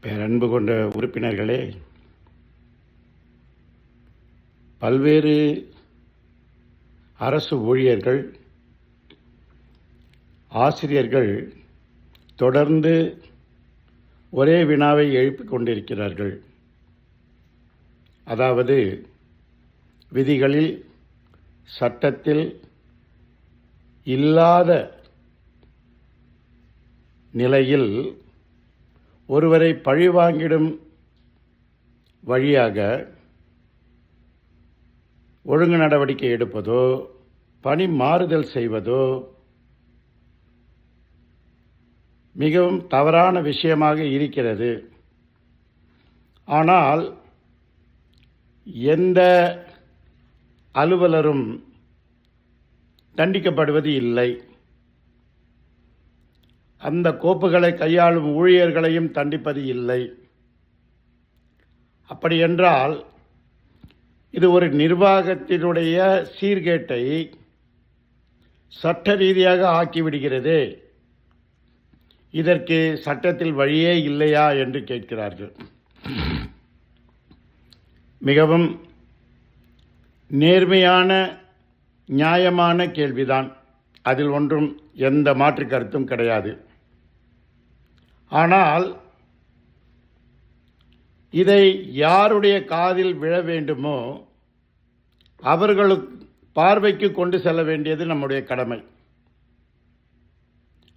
பேரன்பு கொண்ட உறுப்பினர்களே, பல்வேறு அரசு ஊழியர்கள், ஆசிரியர்கள் தொடர்ந்து ஒரே வினாவை எழுப்பிக் கொண்டிருக்கிறார்கள். அதாவது, விதிகளில், சட்டத்தில் இல்லாத நிலையில் ஒருவரை பழிவாங்கிடும் வழியாக ஒழுங்கு நடவடிக்கை எடுப்பதோ, பணி மாறுதல் செய்வதோ மிகவும் தவறான விஷயமாக இருக்கிறது. ஆனால் எந்த அலுவலரும் தண்டிக்கப்படுவது இல்லை. அந்த கோப்புகளை கையாளும் ஊழியர்களையும் தண்டிப்பது இல்லை. அப்படியென்றால் இது ஒரு நிர்வாகத்தினுடைய சீர்கேட்டை சட்ட ரீதியாக ஆக்கிவிடுகிறது. இதற்கு சட்டத்தில் வழியே இல்லையா என்று கேட்கிறார்கள். மிகவும் நேர்மையான, நியாயமான கேள்விதான். அதில் ஒன்றும் எந்த மாற்று கருத்தும் கிடையாது. ஆனால் இதை யாருடைய காதில் விழ வேண்டுமோ அவர்களுக்கு பார்வைக்கு கொண்டு செல்ல வேண்டியது நம்முடைய கடமை.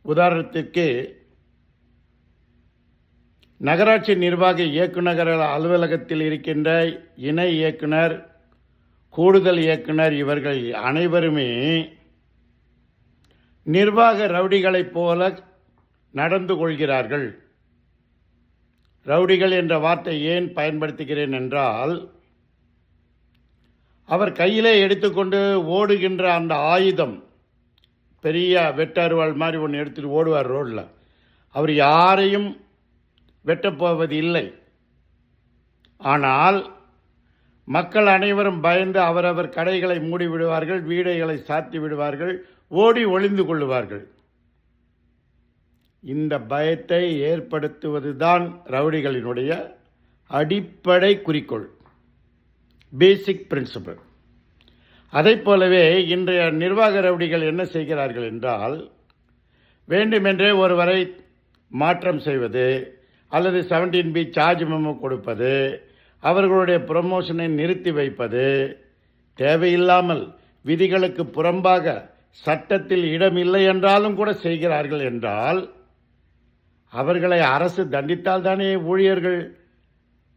உதாரணத்திற்கு, நகராட்சி நிர்வாக இயக்குநர் அலுவலகத்தில் இருக்கின்ற இணை இயக்குனர், கூடுதல் இயக்குனர் இவர்கள் அனைவருமே நிர்வாக ரவுடிகளைப் போல நடந்து கொள்கிறார்கள். ரவுடிகள் என்ற வார்த்தை ஏன் பயன்படுத்துகிறேன் என்றால், அவர் கையிலே எடுத்துக்கொண்டு ஓடுகின்ற அந்த ஆயுதம், பெரிய வெட்டருவாள் மாதிரி ஒன்று எடுத்துகிட்டு ஓடுவார் ரோடில். அவர் யாரையும் வெட்டப்போவது இல்லை. ஆனால் மக்கள் அனைவரும் பயந்து அவரவர் கடைகளை மூடி விடுவார்கள், வீடுகளை சாத்தி விடுவார்கள், ஓடி ஒளிந்து கொள்ளுவார்கள். இந்த பயத்தை ஏற்படுத்துவதுதான் ரவுடிகளினுடைய அடிப்படை குறிக்கோள், பேசிக் பிரின்சிபல். அதை போலவே இன்றைய நிர்வாக ரவுடிகள் என்ன செய்கிறார்கள் என்றால், வேண்டுமென்றே ஒருவரை மாற்றம் செய்வது அல்லது 17B சார்ஜ் மெமோ கொடுப்பது, அவர்களுடைய ப்ரமோஷனை நிறுத்தி வைப்பது, தேவையில்லாமல் விதிகளுக்கு புறம்பாக சட்டத்தில் இடம் இல்லை என்றாலும் கூட செய்கிறார்கள் என்றால், அவர்களை அரசு தண்டித்தால் தானே ஊழியர்கள்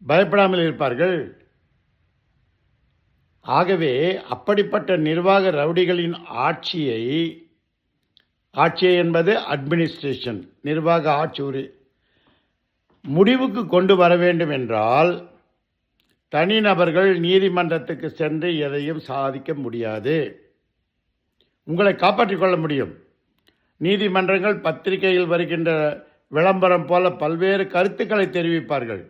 பயப்படாமல் இருப்பார்கள். ஆகவே அப்படிப்பட்ட நிர்வாக ரவுடிகளின் ஆட்சியை என்பது அட்மினிஸ்ட்ரேஷன், நிர்வாக ஆட்சி முடிவுக்கு கொண்டு வர வேண்டும் என்றால், தனிநபர்கள் நீதிமன்றத்துக்கு சென்று எதையும் சாதிக்க முடியாது. உங்களை காப்பாற்றிக் கொள்ள முடியும். நீதிமன்றங்கள் பத்திரிகையில் வருகின்ற விளம்பரம் போல பல்வேறு கருத்துக்களை தெரிவிப்பார்கள்,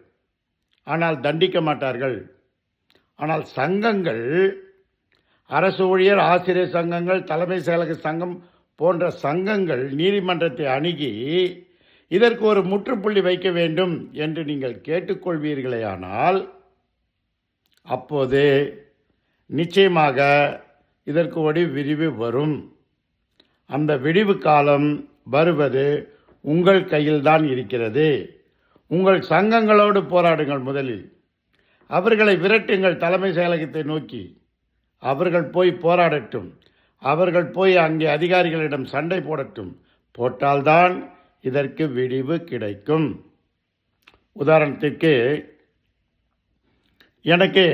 ஆனால் தண்டிக்க மாட்டார்கள். ஆனால் சங்கங்கள், அரசு ஊழியர் ஆசிரியர் சங்கங்கள், தலைமை செயலக சங்கம் போன்ற சங்கங்கள் நீதிமன்றத்தை அணுகி இதற்கு ஒரு முற்றுப்புள்ளி வைக்க வேண்டும் என்று நீங்கள் கேட்டுக்கொள்வீர்களேயானால், அப்போது நிச்சயமாக இதற்கு ஒரு விரிவு வரும். அந்த விடிவு காலம் வருவது உங்கள் கையில்தான் இருக்கிறது. உங்கள் சங்கங்களோடு போராடுங்கள். முதலில் அவர்களை விரட்டுங்கள் தலைமை செயலகத்தை நோக்கி. அவர்கள் போய் போராடட்டும். அவர்கள் போய் அங்கே அதிகாரிகளிடம் சண்டை போடட்டும். போட்டால்தான் இதற்கு விடிவு கிடைக்கும். உதாரணத்திற்கு, எனக்கு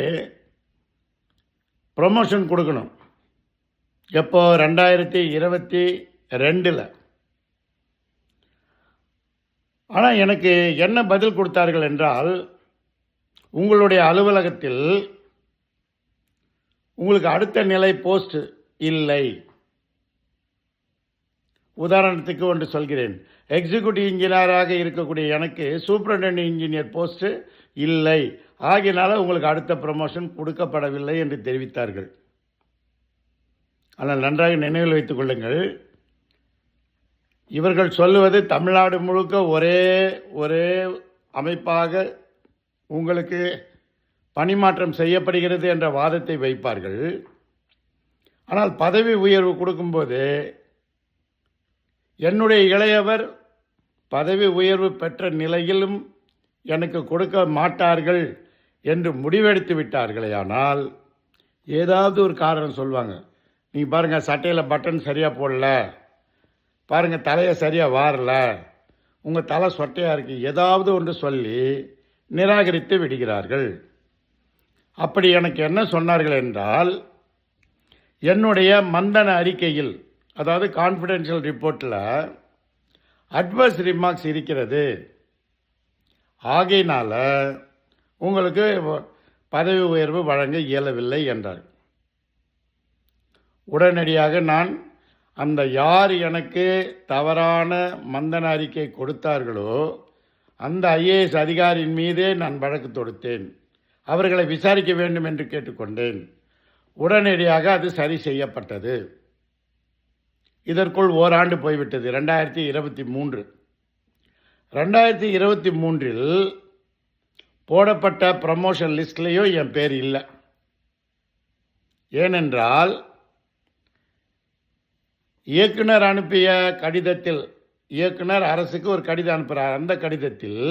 ப்ரமோஷன் கொடுக்கணும். எப்போ? 2022. ஆனால் எனக்கு என்ன பதில் கொடுத்தார்கள் என்றால், உங்களுடைய அலுவலகத்தில் உங்களுக்கு அடுத்த நிலை போஸ்ட் இல்லை. உதாரணத்துக்கு ஒன்று சொல்கிறேன். எக்ஸிக்யூட்டிவ் இன்ஜினியராக இருக்கக்கூடிய எனக்கு சூப்பரண்டென்டென்ட் இன்ஜினியர் போஸ்ட் இல்லை, ஆகியனால உங்களுக்கு அடுத்த ப்ரமோஷன் கொடுக்கப்படவில்லை என்று தெரிவித்தார்கள். ஆனால் நன்றாக நினைவில் வைத்துக் கொள்ளுங்கள், இவர்கள் சொல்லுவது தமிழ்நாடு முழுக்க ஒரே அமைப்பாக உங்களுக்கு பணிமாற்றம் செய்யப்படுகிறது என்ற வாதத்தை வைப்பார்கள். ஆனால் பதவி உயர்வு கொடுக்கும்போது என்னுடைய இளையவர் பதவி உயர்வு பெற்ற நிலையிலும் எனக்கு கொடுக்க மாட்டார்கள் என்று முடிவெடுத்து விட்டார்களே, ஆனால் ஏதாவது ஒரு காரணம் சொல்லுவாங்க. நீங்கள் பாருங்கள், சட்டையில் பட்டன் சரியாக போடல, பாருங்கள் தலையை சரியாக வாரல, உங்கள் தலை சொட்டையாக இருக்குது, ஏதாவது ஒன்று சொல்லி நிராகரித்து விடுகிறார்கள். அப்படி எனக்கு என்ன சொன்னார்கள் என்றால், என்னுடைய மந்தன அறிக்கையில், அதாவது கான்ஃபிடென்ஷியல் ரிப்போர்ட்டில் அட்வர்ஸ் ரிமார்க்ஸ் இருக்கிறது, ஆகையினால உங்களுக்கு பதவி உயர்வு வழங்க இயலவில்லை என்றார். உடனடியாக நான் அந்த யார் எனக்கு தவறான மந்தன அறிக்கை கொடுத்தார்களோ அந்த ஐஏஎஸ் அதிகாரியின் மீதே நான் வழக்கு தொடுத்தேன். அவர்களை விசாரிக்க வேண்டும் என்று கேட்டுக்கொண்டேன். உடனடியாக அது சரி செய்யப்பட்டது. இதற்குள் ஓராண்டு போய்விட்டது. 2023. 2023 போடப்பட்ட ப்ரமோஷன் லிஸ்ட்லேயும் என் பேர் இல்லை. ஏனென்றால் இயக்குனர் அனுப்பிய கடிதத்தில், இயக்குனர் அரசுக்கு ஒரு கடிதம் அனுப்புகிறார், அந்த கடிதத்தில்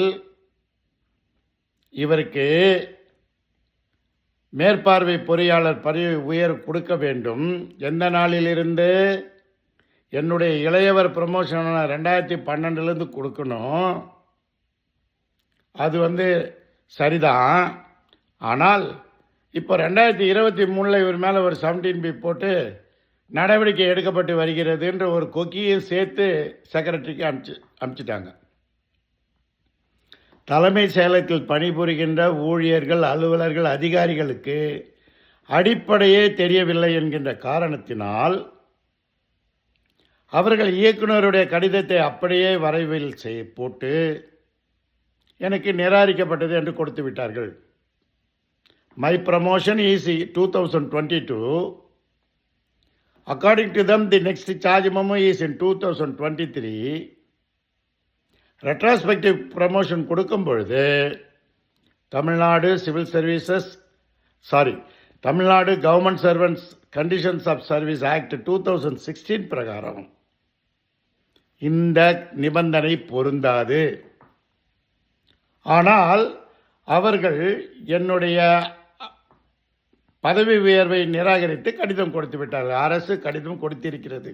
இவருக்கு மேற்பார்வை பொறியாளர் பதவி உயர்வு கொடுக்க வேண்டும். எந்த நாளிலிருந்து? என்னுடைய இளையவர் ப்ரமோஷன் 2012 கொடுக்கணும். அது சரிதான். ஆனால் இப்போ 2023 இவர் மேலே ஒரு 17B போட்டு நடவடிக்கை எடுக்கப்பட்டு வருகிறது என்ற ஒரு கொக்கியும் சேர்த்து செக்ரட்டரிக்கு அனுப்பிச்சிட்டாங்க. தலைமை செயலகத்தில் பணிபுரிகின்ற ஊழியர்கள், அலுவலர்கள், அதிகாரிகளுக்கு அடிப்படையே தெரியவில்லை என்கின்ற காரணத்தினால் அவர்கள் இயக்குனருடைய கடிதத்தை அப்படியே வரைவில் போட்டு எனக்கு நிராகரிக்கப்பட்டது என்று கொடுத்து விட்டார்கள். My promotion is 2022. According to them, the next charge memo is in 2023. Retrospective promotion கொடுக்கும் பொழுது Tamil Nadu government servants conditions of service act 2016 பிரகாரம் இந்த நிபந்தனை பொருந்தாது. ஆனால் அவர்கள் என்னுடைய பதவி உயர்வை நிராகரித்து கடிதம் கொடுத்து விட்டார்கள். அரசு கடிதம் கொடுத்திருக்கிறது.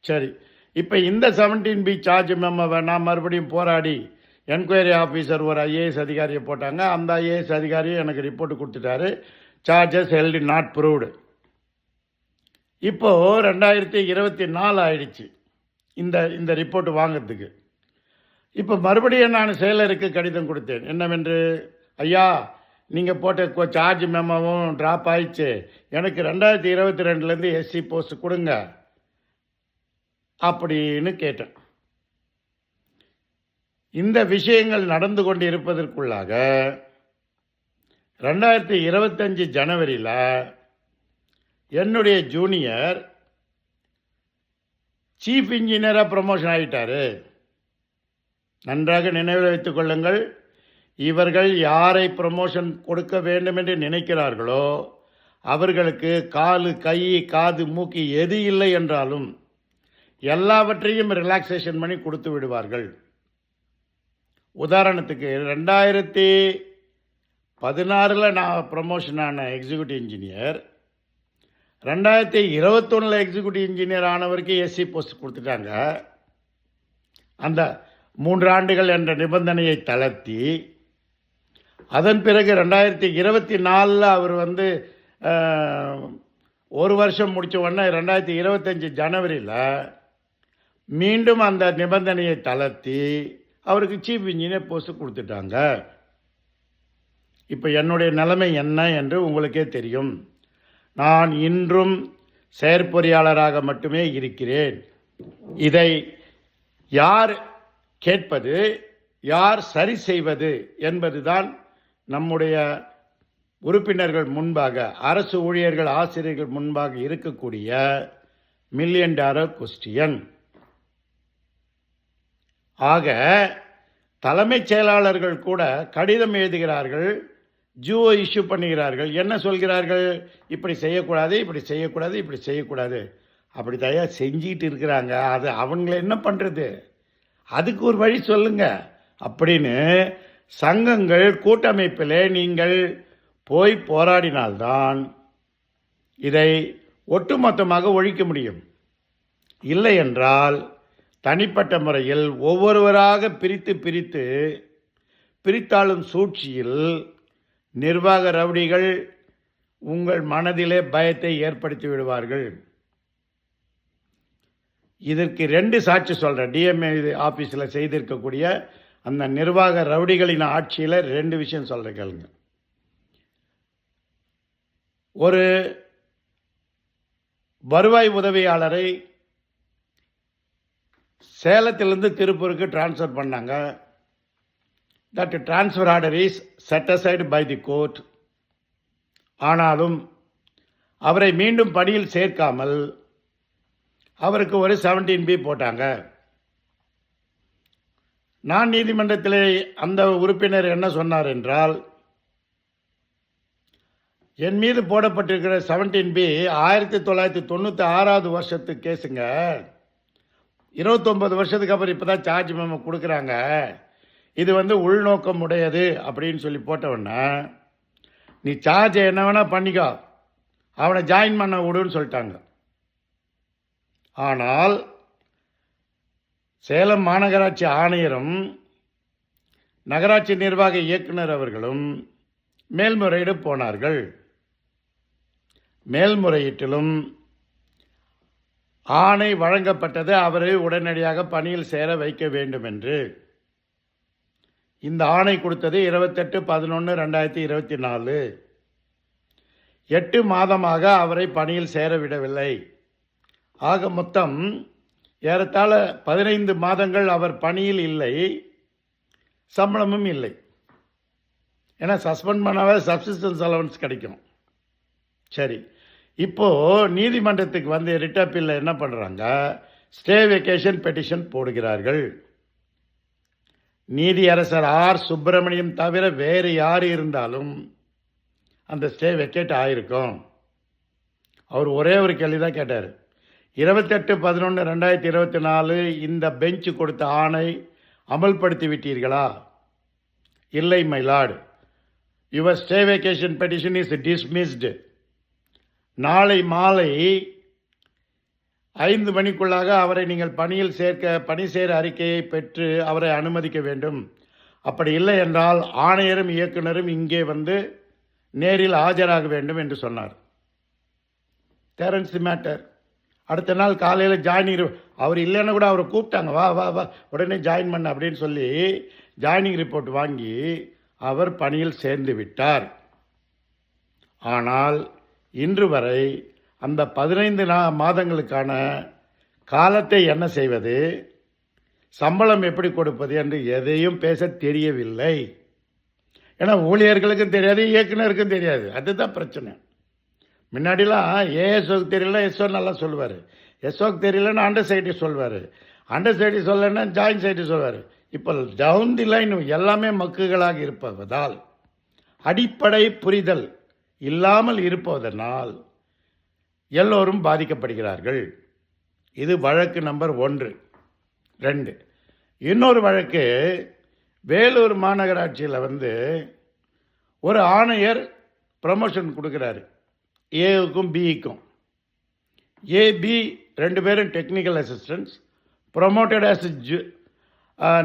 சரி, இப்போ இந்த 17B சார்ஜ் மெமோவை நான் மறுபடியும் போராடி என்கொயரி ஆஃபீஸர் ஒரு ஐஏஎஸ் அதிகாரியை போட்டாங்க. அந்த ஐஏஎஸ் அதிகாரியும் எனக்கு ரிப்போர்ட் கொடுத்துட்டாரு, சார்ஜஸ் ஹெல்டு நாட் ப்ரூவ்டு. இப்போது 2024 ஆயிடுச்சு இந்த ரிப்போர்ட் வாங்கிறதுக்கு. இப்போ மறுபடியும் நான் செயலருக்கு கடிதம் கொடுத்தேன். என்னவென்று, ஐயா நீங்கள் போட்ட சார்ஜ் மெமோவும் ட்ராப் ஆயிடுச்சு, எனக்கு 2022 எஸ்சி போஸ்ட் கொடுங்க அப்படின்னு கேட்டேன். இந்த விஷயங்கள் நடந்து கொண்டு இருப்பதற்குள்ளாக 2025 ஜனவரியில் என்னுடைய ஜூனியர் சீஃப் இன்ஜினியராக ப்ரமோஷன் ஆகிட்டார். நன்றாக நினைவில் வைத்துக் கொள்ளுங்கள், இவர்கள் யாரை ப்ரமோஷன் கொடுக்க வேண்டும் என்று நினைக்கிறார்களோ அவர்களுக்கு காலு, கை, காது, மூக்கு எது இல்லை என்றாலும் எல்லாவற்றையும் ரிலாக்ஸேஷன் பண்ணி கொடுத்து விடுவார்கள். உதாரணத்துக்கு 2016 நான் ப்ரமோஷன் ஆன எக்ஸிக்யூட்டிவ் இன்ஜினியர், 2021 எக்ஸிக்யூட்டிவ் இன்ஜினியர் ஆனவருக்கு எஸ்சி போஸ்ட் கொடுத்துட்டாங்க. அந்த 3 ஆண்டுகள் என்ற நிபந்தனையை தளர்த்தி அதன் பிறகு 2024 அவர் ஒரு வருஷம் முடித்த உடனே 2025 ஜனவரியில் மீண்டும் அந்த நிபந்தனையை தளர்த்தி அவருக்கு சீஃப் இன்ஜினியர் போஸ்ட் கொடுத்துட்டாங்க. இப்போ என்னுடைய நிலைமை என்ன என்று உங்களுக்கே தெரியும். நான் இன்றும் செயற்பொறியாளராக மட்டுமே இருக்கிறேன். இதை யார் கேட்பது, யார் சரி செய்வது என்பதுதான் நம்முடைய உறுப்பினர்கள் முன்பாக, அரசு ஊழியர்கள், ஆசிரியர்கள் முன்பாக இருக்கக்கூடிய $1,000,000 கொஸ்டியன். ஆக தலைமைச் செயலாளர்கள் கூட கடிதம் எழுதுகிறார்கள், ஜிஓ இஷ்யூ பண்ணுகிறார்கள். என்ன சொல்கிறார்கள்? இப்படி செய்யக்கூடாது, இப்படி செய்யக்கூடாது, இப்படி செய்யக்கூடாது. அப்படி தயா செஞ்சிட்டு இருக்கிறாங்க. அது அவங்கள என்ன பண்ணுறது? அதுக்கு ஒரு வழி சொல்லுங்க அப்படின்னு சங்கங்கள் கூட்டமைப்பில் நீங்கள் போய் போராடினால்தான் இதை ஒட்டுமொத்தமாக ஒழிக்க முடியும். இல்லை என்றால் தனிப்பட்ட முறையில் ஒவ்வொருவராக பிரித்தாளும் சூழ்ச்சியில் நிர்வாக ரவுடிகள் உங்கள் மனதிலே பயத்தை ஏற்படுத்தி விடுவார்கள். இதற்கு 2 சாட்சி சொல்கிறேன். டிஎம்ஏ ஆஃபீஸில் செய்திருக்கக்கூடிய அந்த நிர்வாக ரவுடிகளின் ஆட்சியில் 2 விஷயம் சொல்கிறேன் கேளுங்க. ஒரு வருவாய் உதவியாளரை சேலத்திலிருந்து திருப்பூருக்கு டிரான்ஸ்ஃபர் பண்ணாங்க. That transfer order is set aside by the court. ஆனாலும் அவரை மீண்டும் பணியில் சேர்க்காமல் அவருக்கு ஒரு 17B போட்டாங்க. நான் நீதிமன்றத்தில் அந்த உறுப்பினர் என்ன சொன்னார் என்றால், என் மீது போடப்பட்டிருக்கிற 17B 1996 வருஷத்து கேஸுங்க. 29 வருஷத்துக்கு அப்புறம் இப்போ தான் சார்ஜ் மெமோ கொடுக்குறாங்க. இது உள்நோக்கம் உடையது அப்படின்னு சொல்லி போட்டவொன்னே, நீ சார்ஜை என்ன வேணால் பண்ணிக்கோ, அவனை ஜாயின் பண்ண விடுன்னு சொல்லிட்டாங்க. ஆனால் சேலம் மாநகராட்சி ஆணையரும் நகராட்சி நிர்வாக இயக்குனர் அவர்களும் மேல்முறையீடு போனார்கள். மேல்முறையீட்டிலும் ஆணை வழங்கப்பட்டது அவரை உடனடியாக பணியில் சேர வைக்க வேண்டும் என்று. இந்த ஆணை கொடுத்தது 28/11/2024. 8 மாதமாக அவரை பணியில் சேரவிடவில்லை. ஆக மொத்தம் ஏறத்தாழ 15 மாதங்கள் அவர் பணியில் இல்லை, சம்பளமும் இல்லை. ஏன்னா சஸ்பெண்ட் பண்ணாவே சப்சிஸ்டன்ஸ் அலவன்ஸ் கிடைக்கும். சரி, இப்போது நீதிமன்றத்துக்கு ரிட் அப்பீலில் என்ன பண்ணுறாங்க? ஸ்டே வெக்கேஷன் பெட்டிஷன் போடுகிறார்கள். நீதியரசர் ஆர் சுப்பிரமணியம் தவிர வேறு யார் இருந்தாலும் அந்த ஸ்டே வெக்கேட் ஆகிருக்கும். அவர் ஒரே ஒரு கேள்வி தான் கேட்டார். 28/11/2024 இந்த பெஞ்சு கொடுத்த ஆணை அமல்படுத்தி விட்டீர்களா? இல்லை my Lord, your stay vacation petition is dismissed. நாளை மாலை 5 மணிக்குள்ளாக அவரை நீங்கள் பணியில் பணி சேர அறிக்கையை பெற்று அவரை அனுமதிக்க வேண்டும். அப்படி இல்லை என்றால் ஆணையரும் இயக்குனரும் இங்கே நேரில் ஆஜராக வேண்டும் என்று சொன்னார். தேரன்ஸ் தி மேட்டர். அடுத்த நாள் காலையில் ஜாயினிங், அவர் இல்லைன்னா கூட அவரை கூப்பிட்டாங்க, வா வா வா உடனே ஜாயின் பண்ண அப்படின்னு சொல்லி ஜாயினிங் ரிப்போர்ட் வாங்கி அவர் பணியில் சேர்ந்து விட்டார். ஆனால் இன்று வரை அந்த 15 மாதங்களுக்கான காலத்தை என்ன செய்வது, சம்பளம் எப்படி கொடுப்பது என்று எதையும் பேச தெரியவில்லை. ஏன்னா ஊழியர்களுக்கும் தெரியாது, இயக்குனருக்கும் தெரியாது. அதுதான் பிரச்சனை. முன்னாடிலாம் ஏஎஸ்ஓக்கு தெரியல, எஸ்ஓ நல்லா சொல்லுவார். எஸ்ஓக்கு தெரியலன்னா அண்டர் சைட்டி சொல்வார். அண்டர் சைட்டி சொல்லலைன்னா ஜாயின்ட் சைட்டி சொல்வார். இப்போ டவுன் தி லைன் எல்லாமே மக்குகளாக இருப்பதால், அடிப்படை புரிதல் இல்லாமல் இருப்பதனால் எல்லோரும் பாதிக்கப்படுகிறார்கள். இது வழக்கு நம்பர் 1. 2, இன்னொரு வழக்கு வேலூர் மாநகராட்சியில் ஒரு ஆணையர் ப்ரமோஷன் கொடுக்குறாரு ஏவுக்கும் பிஇக்கும். ஏபி 2 பேரும் technical assistants, promoted as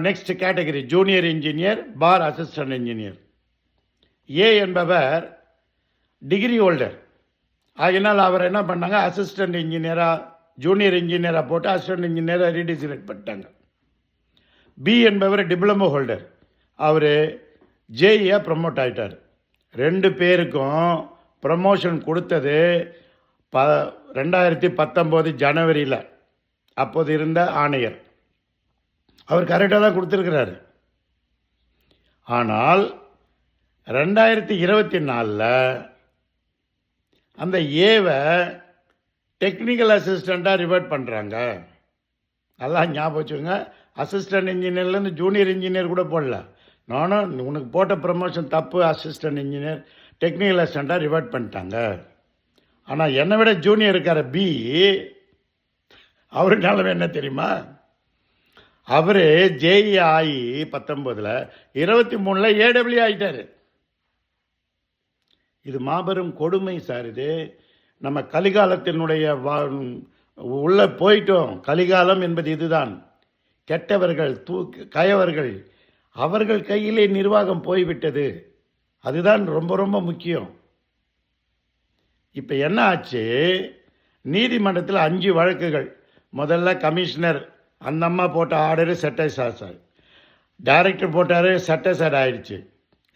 next category junior engineer for assistant engineer. A என்பவர் டிகிரி ஹோல்டர். ஆகினால் அவர் என்ன பண்ணாங்க, அசிஸ்டன்ட் இன்ஜினியராக ஜூனியர் இன்ஜினியராக போட்டு அசிஸ்டன்ட் இன்ஜினியராக ரீடிசினேட் பண்ணிட்டாங்க. பி என்பவர் டிப்ளமோ ஹோல்டர், அவர் ஜேஇயாக ப்ரமோட் ஆகிட்டார். 2 பேருக்கும் ப்ரமோஷன் கொடுத்தது 2019 ஜனவரியில் அப்போது இருந்த ஆணையர். அவர் கரெக்டாக தான் கொடுத்துருக்கிறாரு. ஆனால் 2024 அந்த ஏவை டெக்னிக்கல் அசிஸ்டண்ட்டாக ரிவர்ட் பண்ணுறாங்க. நல்லா ஞாபகம் வச்சுங்க, அசிஸ்டன்ட் இன்ஜினியர்லேருந்து ஜூனியர் இன்ஜினியர் கூட போடல. நானும் உனக்கு போட்ட ப்ரமோஷன் தப்பு, அசிஸ்டன்ட் இன்ஜினியர் டெக்னிக்கல் அசிஸ்டண்ட்டாக ரிவர்ட் பண்ணிட்டாங்க. ஆனால் என்னை விட ஜூனியர் இருக்கார பி, அவரு நிலைமை என்ன தெரியுமா? அவர் ஜேஇ ஆகி 19 23 ஏடபிள்யூ ஆகிட்டார். இது மாபெரும் கொடுமை சார். இது நம்ம கலிகாலத்தினுடைய உள்ள போயிட்டோம். கலிகாலம் என்பது இதுதான். கெட்டவர்கள் கயவர்கள் அவர்கள் கையிலே நிர்வாகம் போய்விட்டது. அதுதான் ரொம்ப ரொம்ப முக்கியம். இப்போ என்ன ஆச்சு, நீதிமன்றத்தில் 5 வழக்குகள். முதல்ல கமிஷனர் அந்த அம்மா போட்ட ஆர்டரு செட்டஸ் ஆச்சு, டைரக்டர் போட்டார் செட்டசைட் ஆயிடுச்சு,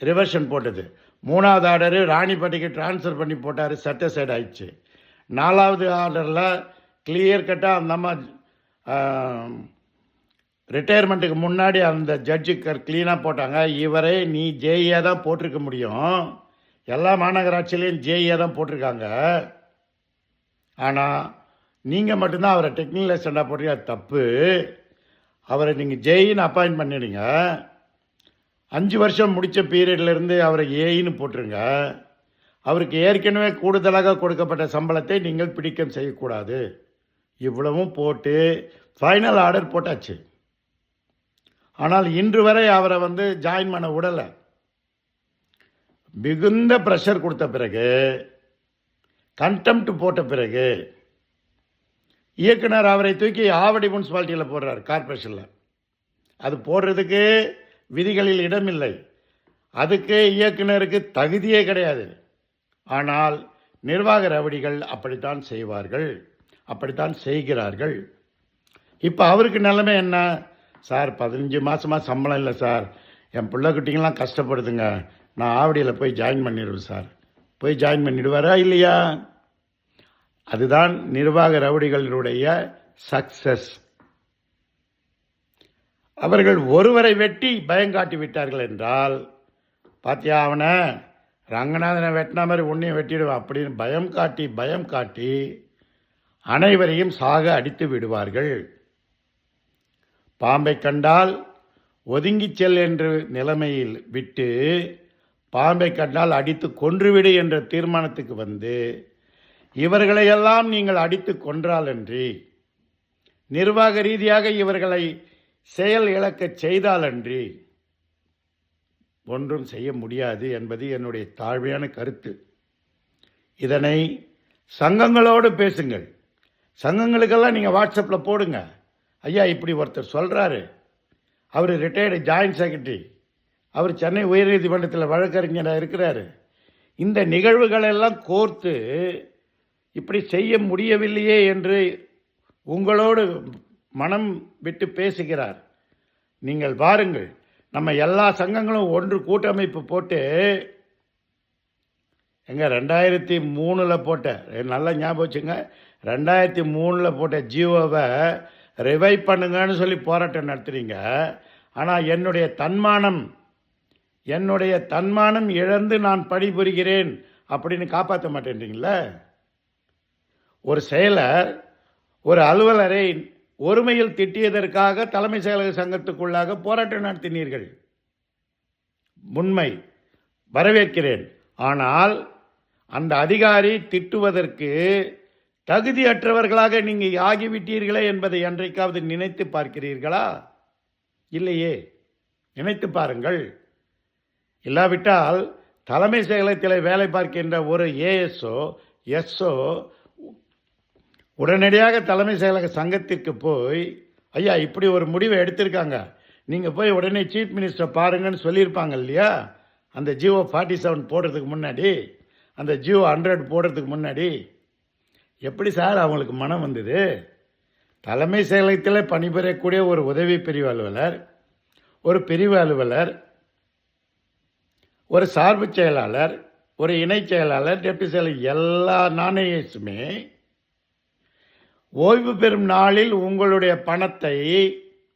ரிவர்ஷன் போட்டது. 3வது ஆர்டரு ராணிப்பேட்டைக்கு ட்ரான்ஸ்ஃபர் பண்ணி போட்டார், செட்டசைட் ஆயிடுச்சு. 4வது ஆர்டரில் கிளியர் கட்டாக அந்த அம்மா ரிட்டையர்மெண்ட்டுக்கு முன்னாடி அந்த ஜட்ஜு க்ளீனாக போட்டாங்க, இவரே நீ ஜேஇயாக தான் போட்டிருக்க முடியும், எல்லா மாநகராட்சியிலையும் ஜேஇயாக தான் போட்டிருக்காங்க, ஆனால் நீங்கள் மட்டும்தான் அவரை டெக்னிக்கல் அசிஸ்டண்டாக போட்டிருக்க, அது தப்பு, அவரை நீங்கள் ஜேஇன்னு அப்பாயின்ட் பண்ணிடுங்க, 5 வருஷம் முடித்த பீரியட்லேருந்து அவரை ஏஇன்னு போட்டுருங்க, அவருக்கு ஏற்கனவே கூடுதலாக கொடுக்கப்பட்ட சம்பளத்தை நீங்கள் பிடிக்கம் செய்யக்கூடாது. இவ்வளவும் போட்டு ஃபைனல் ஆர்டர் போட்டாச்சு. ஆனால் இன்று வரை அவரை ஜாயின் பண்ண விடலை. மிகுந்த ப்ரெஷர் கொடுத்த பிறகு, கண்டெம்ட் போட்ட பிறகு இயக்குனர் அவரை தூக்கி ஆவடி முனிசிபாலிட்டியில் போடுறார், கார்பரேஷனில். அது போடுறதுக்கு விதிகளில் இடமில்லை, அதுக்கு இயக்குனருக்கு தகுதியே கிடையாது. ஆனால் நிர்வாக ரவடிகள் அப்படித்தான் செய்வார்கள், அப்படித்தான் செய்கிறார்கள். இப்போ அவருக்கு நிலைமை என்ன சார்? 15 மாதமாக சம்பளம் இல்லை சார், என் பிள்ளை குட்டிங்கெல்லாம் கஷ்டப்படுதுங்க, நான் ஆவடியில் போய் ஜாயின் பண்ணிடுவேன் சார். போய் ஜாயின் பண்ணிடுவாரா இல்லையா? அதுதான் நிர்வாக ரவுடிகளுடைய சக்சஸ். அவர்கள் ஒருவரை வெட்டி பயங்காட்டி விட்டார்கள் என்றால், பாத்தியா அவனை ரங்கநாதனை வெட்டின மாதிரி உன்னையும் வெட்டிடுவான் அப்படின்னு பயம் காட்டி அனைவரையும் சாக அடித்து விடுவார்கள். பாம்பை கண்டால் ஒதுங்கிச் செல் என்ற நிலைமையில் விட்டு, பாம்பை கண்டால் அடித்து கொன்றுவிடு என்ற தீர்மானத்துக்கு வந்து, இவர்களையெல்லாம் நீங்கள் அடித்து கொன்றாலன்றி, நிர்வாக ரீதியாக இவர்களை செயல் இழக்க செய்தாலன்றி ஒன்றும் செய்ய முடியாது என்பது என்னுடைய தாழ்மையான கருத்து. இதனை சங்கங்களோடு பேசுங்கள். சங்கங்களுக்கெல்லாம் நீங்கள் வாட்ஸ்அப்பில் போடுங்க, ஐயா இப்படி ஒருத்தர் சொல்கிறாரு, அவர் ரிட்டையர்டு ஜாயின்ட் செக்ரட்டரி, அவர் சென்னை உயர்நீதிமன்றத்தில் வழக்கறிஞராக இருக்கிறாரு, இந்த நிகழ்வுகளெல்லாம் கோர்த்து இப்படி செய்ய முடியவில்லையே என்று உங்களோடு மனம் விட்டு பேசுகிறார். நீங்கள் பாருங்கள், நம்ம எல்லா சங்கங்களும் ஒன்று கூட்டமைப்பு போட்டு, எங்க 2003 போட்ட, நல்லா ஞாபகம் வச்சுங்க, 2003 போட்ட ஜியோவை ரிவைவ் பண்ணுங்கன்னு சொல்லி போராட்டம் நடத்துறீங்க. ஆனால் என்னுடைய தன்மானம் இழந்து நான் பணிபுரிகிறேன் அப்படின்னு காப்பாற்ற மாட்டேன்றீங்களா? ஒரு செயலர் ஒரு அலுவலரை ஒருமையில் திட்டியதற்காக தலைமை செயலக சங்கத்துக்குள்ளாக போராட்டம் நடத்தினீர்கள். உண்மை, வரவேற்கிறேன். ஆனால் அந்த அதிகாரி திட்டுவதற்கு தகுதியற்றவர்களாக நீங்கள் ஆகிவிட்டீர்களே என்பதை என்றைக்காவது நினைத்து பார்க்கிறீர்களா? இல்லையே. நினைத்து பாருங்கள். இல்லாவிட்டால் தலைமை செயலகத்தில் வேலை பார்க்கின்ற ஒரு ஏஎஸ்ஓ எஸ்ஓ உடனடியாக தலைமை செயலக சங்கத்திற்கு போய், ஐயா இப்படி ஒரு முடிவை எடுத்திருக்காங்க, நீங்கள் போய் உடனே சீஃப் மினிஸ்டர் பாருங்கன்னு சொல்லியிருப்பாங்க இல்லையா? அந்த ஜியோ 47 போடுறதுக்கு முன்னாடி, அந்த ஜியோ 100 போடுறதுக்கு முன்னாடி. எப்படி சார் அவங்களுக்கு மனம் வந்தது? தலைமை செயலகத்தில் பணிபுரியக்கூடிய ஒரு உதவி பிரிவு அலுவலர், ஒரு பிரிவு அலுவலர், ஒரு சார்பு செயலாளர், ஒரு இணை செயலாளர், டெப்டி செயலாளர், எல்லா நாணயசுமே ஓய்வு பெறும் நாளில் உங்களுடைய பணத்தை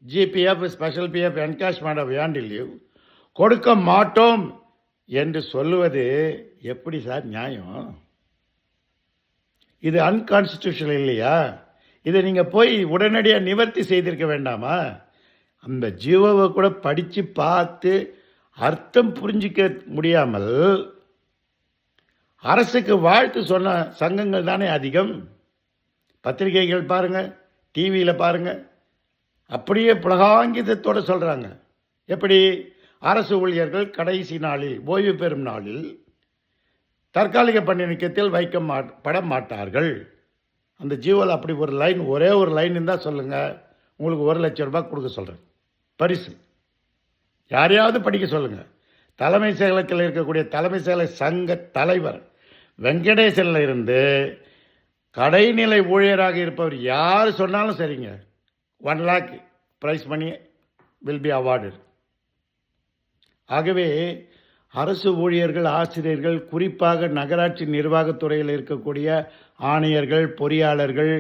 GPF, special PF, encashment of earned leave கொடுக்க மாட்டோம் என்று சொல்லுவது எப்படி சார் நியாயம்? இது அன்கான்ஸ்டிடியூஷனல் இல்லையா? இதை நீங்கள் போய் உடனடியாக நிவர்த்தி செய்திருக்க வேண்டாமா? அந்த ஜீவோவை கூட படித்து பார்த்து அர்த்தம் புரிஞ்சிக்க முடியாமல் அரசுக்கு வாழ்த்து சொன்ன சங்கங்கள் தானே அதிகம். பத்திரிகைகள் பாருங்கள், டிவியில் பாருங்கள், அப்படியே புலகாங்கிதத்தோடு சொல்கிறாங்க. எப்படி அரசு ஊழியர்கள் கடைசி நாளில், ஓய்வு பெறும் நாளில் தற்காலிக பணி நீக்கத்தில் பட மாட்டார்கள். அந்த ஜீவோவில் அப்படி ஒரு லைன், ஒரே ஒரு லைன் இருந்தால் சொல்லுங்கள், உங்களுக்கு 1,00,000 ரூபாய் கொடுக்க சொல்கிறேன் பரிசு. யாரையாவது படிக்க சொல்லுங்கள். தலைமை செயலகத்தில் இருக்கக்கூடிய தலைமை செயலக சங்க தலைவர் வெங்கடேசனில் இருந்து கடைநிலை ஊழியராக இருப்பவர் யார் சொன்னாலும் சரிங்க, 1 lakh prize money will be awarded. ஆகவே அரசு ஊழியர்கள், ஆசிரியர்கள், குறிப்பாக நகராட்சி நிர்வாகத்துறையில் இருக்கக்கூடிய ஆணையர்கள், பொறியாளர்கள்,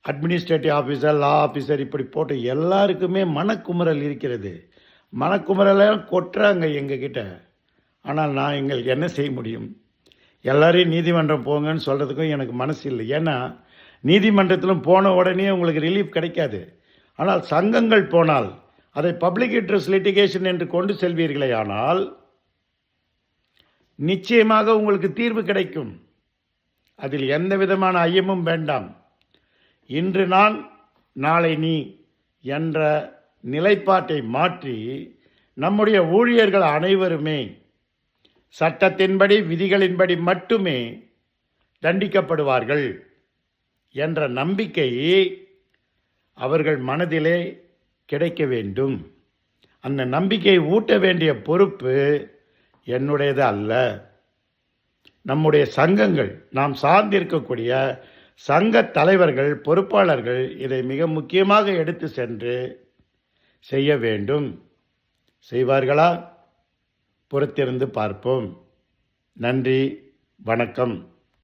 அட்மினிஸ்ட்ரேட்டிவ் ஆஃபீஸர், லா ஆஃபீஸர், இப்படி போட்டு எல்லாருக்குமே மனக்குமுறல் இருக்கிறது. மனக்குமுறலாம் கொட்டுறாங்க எங்ககிட்ட. ஆனால் நான் எங்களுக்கு என்ன செய்ய முடியும்? எல்லாரையும் நீதிமன்றம் போங்கன்னு சொல்கிறதுக்கும் எனக்கு மனசு இல்லை. ஏன்னா நீதிமன்றத்திலும் போன உடனே உங்களுக்கு ரிலீஃப் கிடைக்காது. ஆனால் சங்கங்கள் போனால் அதை பப்ளிக் இன்ட்ரெஸ்ட் லிட்டிகேஷன் என்று கொண்டு செல்வீர்களே ஆனால் நிச்சயமாக உங்களுக்கு தீர்வு கிடைக்கும். அதில் எந்த விதமான ஐயமும் வேண்டாம். இன்று நான், நாளை நீ என்ற நிலைப்பாட்டை மாற்றி நம்முடைய ஊழியர்கள் அனைவருமே சட்டத்தின்படி, விதிகளின்படி மட்டுமே தண்டிக்கப்படுவார்கள் என்ற நம்பிக்கை அவர்கள் மனதிலே கிடைக்க வேண்டும். அந்த நம்பிக்கையை ஊட்ட வேண்டிய பொறுப்பு என்னுடையது அல்ல. நம்முடைய சங்கங்கள், நாம் சார்ந்திருக்கக்கூடிய சங்க தலைவர்கள், பொறுப்பாளர்கள் இதை மிக முக்கியமாக எடுத்து சென்று செய்ய வேண்டும். செய்வார்களா? பொறுத்திருந்து பார்ப்போம். நன்றி, வணக்கம்.